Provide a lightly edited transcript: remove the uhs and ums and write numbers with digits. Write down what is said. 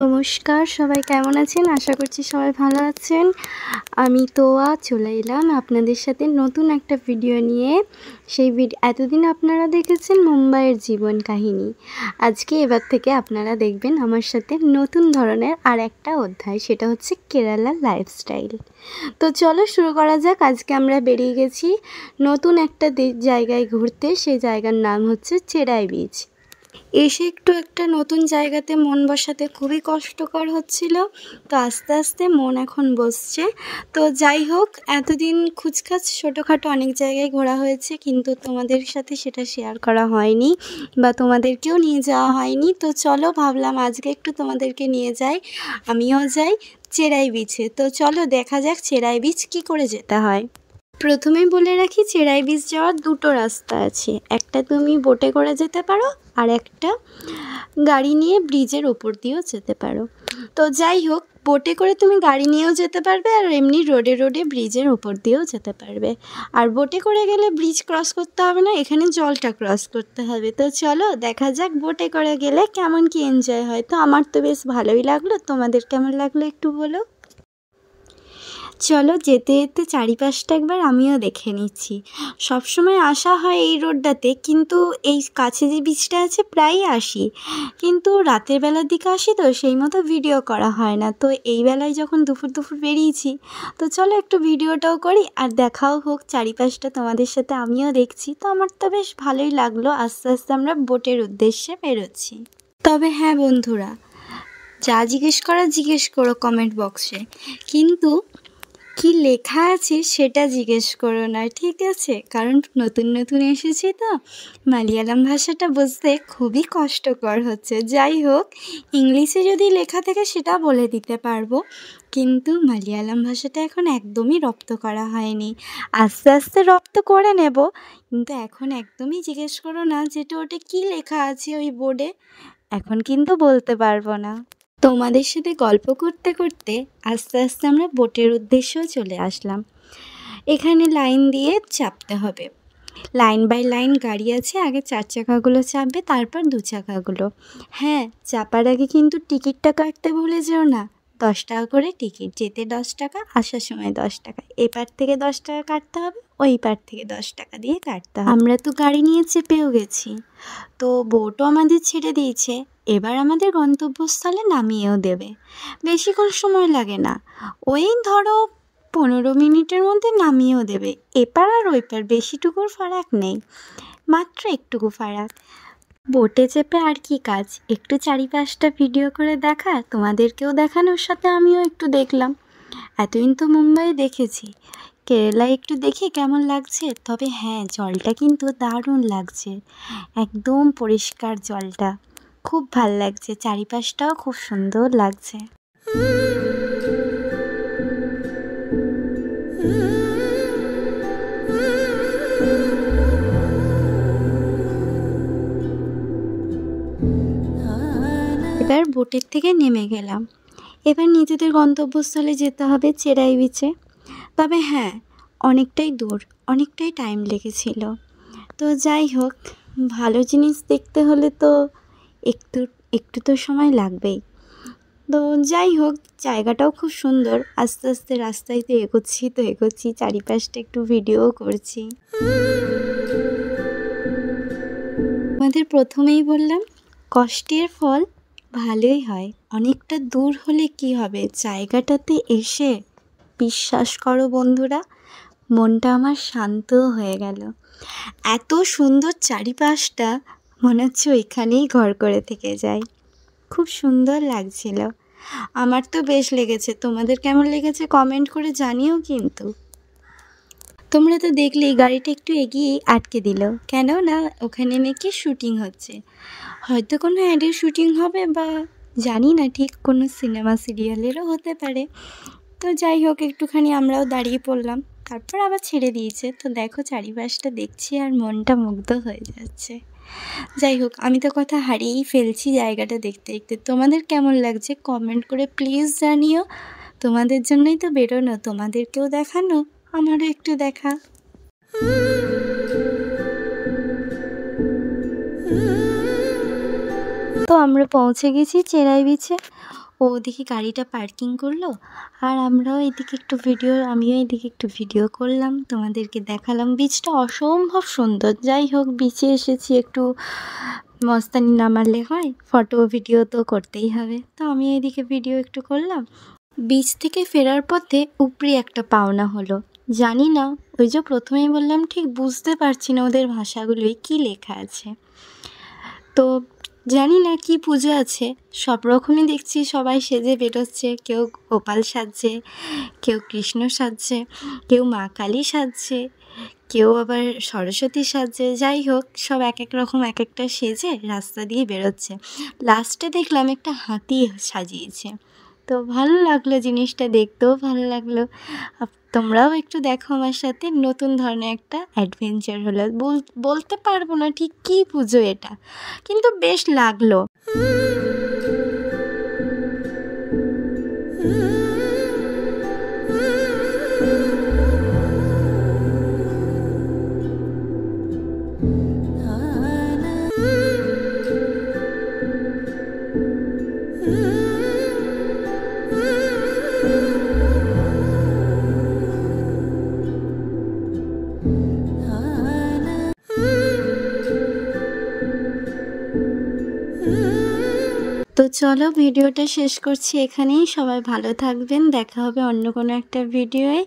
নমস্কার, সবাই কেমন আছেন? আশা করছি সবাই ভালো আছেন। আমি তোয়া চলে এলাম আপনাদের সাথে নতুন একটা ভিডিও নিয়ে। এতদিন আপনারা দেখেছেন মুম্বাইয়ের জীবন কাহিনী। আজকে এবার থেকে আপনারা দেখবেন আমার সাথে নতুন ধরনের আর একটা অধ্যায়, সেটা হচ্ছে কেরালার লাইফস্টাইল। তো চলো শুরু করা যাক। আজকে আমরা বেরিয়ে গেছি নতুন একটা জায়গায় ঘুরতে। সেই জায়গার নাম হচ্ছে চেরাই বিচ। এসে একটা নতুন জায়গাতে মন বসাতে খুবই কষ্টকর হচ্ছিল, তো আস্তে আস্তে মন এখন বসছে। তো যাই হোক, এতদিন খুচখাচ ছোটোখাটো অনেক জায়গায় ঘোরা হয়েছে, কিন্তু তোমাদের সাথে সেটা শেয়ার করা হয়নি বা তোমাদেরকেও নিয়ে যাওয়া হয়নি। তো চলো, ভাবলাম আজকে একটু তোমাদেরকে নিয়ে যাই, আমিও যাই চেরাই বিচে। তো চলো দেখা যাক চেরাই বিচ কী করে যেতে হয়। প্রথমেই বলে রাখি, চেরাই বিচ যাওয়ার দুটো রাস্তা আছে। একটা তুমি বোটে করে যেতে পারো, আর একটা গাড়ি নিয়ে ব্রিজের ওপর দিয়েও যেতে পারো। তো যাই হোক, বোটে করে তুমি গাড়ি নিয়েও যেতে পারবে, আর এমনি রোডে ব্রিজের ওপর দিয়েও যেতে পারবে। আর বোটে করে গেলে ব্রিজ ক্রস করতে হবে না, এখানে জলটা ক্রস করতে হবে। তো চলো দেখা যাক বোটে করে গেলে কেমন কি এনজয় হয়। তো আমার তো বেশ ভালোই লাগলো, তোমাদের কেমন লাগলো একটু বলো। চলো যেতে যেতে চারিপাশটা একবার আমিও দেখে নিচ্ছি। সবসময় আসা হয় এই রোডটাতে, কিন্তু এই কাছে যে বিচটা আছে প্রায়ই আসি, কিন্তু রাতের বেলার দিকে আসি, তো সেই মতো ভিডিও করা হয় না। তো এই বেলায় যখন দুপুর বেরিয়েছি, তো চলো একটু ভিডিওটাও করি আর দেখাও হোক চারিপাশটা তোমাদের সাথে, আমিও দেখছি। তো আমার তো বেশ ভালোই লাগলো। আস্তে আস্তে আমরা বোটের উদ্দেশ্যে বেরোচ্ছি। তবে হ্যাঁ বন্ধুরা, যা জিজ্ঞেস করো কমেন্ট বক্সে, কিন্তু কি লেখা আছে সেটা জিজ্ঞেস করো না, ঠিক আছে? কারণ নতুন এসেছি, তো মালয়ালম ভাষাটা বুঝতে খুবই কষ্টকর হচ্ছে। যাই হোক, ইংলিশে যদি লেখা থাকে সেটা বলে দিতে পারবো, কিন্তু মালয়ালম ভাষাটা এখন একদমই রপ্ত করা হয়নি। আস্তে আস্তে রপ্ত করে নেব, কিন্তু এখন একদমই জিজ্ঞেস করো না যেটা ওটা কী লেখা আছে ওই বোর্ডে, এখন কিন্তু বলতে পারবো না। তোমাদের সাথে গল্প করতে করতে আস্তে আস্তে আমরা বোটের উদ্দেশ্যেও চলে আসলাম। এখানে লাইন দিয়ে চাপতে হবে, লাইন বাই লাইন গাড়ি আছে। আগে 4 চাকাগুলো চাপবে, তারপর 2 চাকাগুলো। হ্যাঁ, চাপার আগে কিন্তু টিকিটটা কাটতে ভুলে যেও না। 10 টাকা করে টিকিট, যেতে 10 টাকা, আসার সময় 10 টাকা। এপার থেকে 10 টাকা কাটতে হবে, ওই পার থেকে 10 টাকা দিয়ে কাটতে হবে। আমরা তো গাড়ি নিয়ে চেপেও গেছি, তো বোটও আমাদের ছেড়ে দিয়েছে। এবার আমাদের গন্তব্যস্থলে নামিয়েও দেবে। বেশিক্ষণ সময় লাগে না, ওই ধরো 15 মিনিটের মধ্যে নামিয়েও দেবে। এপার আর ওই পার বেশিটুকুর ফারাক নেই, মাত্র একটুকু ফারাক। বোটে চেপে আর কি কাজ, একটু চারিপাশটা ভিডিও করে দেখা, তোমাদেরকেও দেখানোর সাথে আমিও একটু দেখলাম। এতদিন তো মুম্বাই দেখেছি, কেরালায় একটু দেখি কেমন লাগছে। তবে হ্যাঁ, জলটা কিন্তু দারুণ লাগছে, একদম পরিষ্কার জলটা, খুব ভাল লাগছে। চারিপাশটাও খুব সুন্দর লাগছে। এবার বোটের থেকে নেমে গেলাম। এবার নিজেদের গন্তব্যস্থলে যেতে হবে, চেরাই বিচে। তবে হ্যাঁ, অনেকটাই দূর, অনেকটাই টাইম লেগেছিল। তো যাই হোক, ভালো জিনিস দেখতে হলে তো একটু একটু তো সময় লাগবেই। তো যাই হোক, জায়গাটাও খুব সুন্দর। আস্তে আস্তে রাস্তায় তো এগোচ্ছি, চারিপাশটা একটু ভিডিও করছি। আমাদের প্রথমেই বললাম, কষ্টের ফল ভালোই হয়। অনেকটা দূর হলে কি হবে, জায়গাটাতে এসে বিশ্বাস করো বন্ধুরা, মনটা আমার শান্ত হয়ে গেল। এত সুন্দর চারিপাশটা, মনে হচ্ছে ওইখানেই ঘর করে থেকে যাই। খুব সুন্দর লাগছিল, আমার তো বেশ লেগেছে। তোমাদের কেমন লেগেছে কমেন্ট করে জানিও কিন্তু। তোমরা তো দেখলেই গাড়িটা একটু এগিয়েই আটকে দিল, কেন না ওখানে নাকি শুটিং হচ্ছে। হয়তো কোনো অ্যাডের শুটিং হবে, বা জানি না ঠিক, কোনো সিনেমা সিরিয়ালেরও হতে পারে। তো যাই হোক, একটুখানি আমরাও দাঁড়িয়ে পড়লাম, তারপর আবার ছেড়ে দিয়েছে। তো দেখো চারিপাশটা দেখছি আর মনটা মুগ্ধ হয়ে যাচ্ছে। যাই হোক, আমি তো কথা হারিয়েই ফেলছি জায়গাটা দেখতে দেখতে। তোমাদের কেমন লাগছে কমেন্ট করে প্লিজ জানিও। তোমাদের জন্যই তো বেরোনো, তোমাদেরকেও দেখানো, আমারও একটু দেখা। তো আমরা পৌঁছে গেছি চেরাই বিচে। ও ওদিকে গাড়িটা পার্কিং করলো, আর আমিও এদিকে একটু ভিডিও করলাম, তোমাদেরকে দেখালাম। বিচটা অসম্ভব সুন্দর। যাই হোক, বিচে এসেছি, একটু মস্তানি না মারলে হয়, ফটো ভিডিও তো করতেই হবে। তো আমি এদিকে ভিডিও একটু করলাম। বিচ থেকে ফেরার পথে উপরি একটা পাওনা হলো, জানি না, ওই যে প্রথমেই বললাম ঠিক বুঝতে পারছি না ওদের ভাষাগুলোই কী লেখা আছে। তো জানি না কি পুজো আছে, সব রকমই দেখছি সবাই সেজে বেরোচ্ছে, কেউ গোপাল সাজছে, কেউ কৃষ্ণ সাজছে, কেউ মা কালী সাজছে, কেউ আবার সরস্বতী সাজছে। যাই হোক, সব এক এক রকম এক একটা সেজে রাস্তা দিয়ে বেরোচ্ছে। লাস্টে দেখলাম একটা হাতি সাজিয়েছে, তো ভালো লাগলো জিনিসটা, দেখতেও ভালো লাগলো। তোমরাও একটু দেখো আমার সাথে, নতুন ধরনের একটা অ্যাডভেঞ্চার হলো। বলতে পারবো না ঠিক কী পুজো এটা, কিন্তু বেশ লাগলো। তো চলো, ভিডিওটা শেষ করছি এখানেই। সবাই ভালো থাকবেন, দেখা হবে অন্য কোনো একটা ভিডিওয়ে।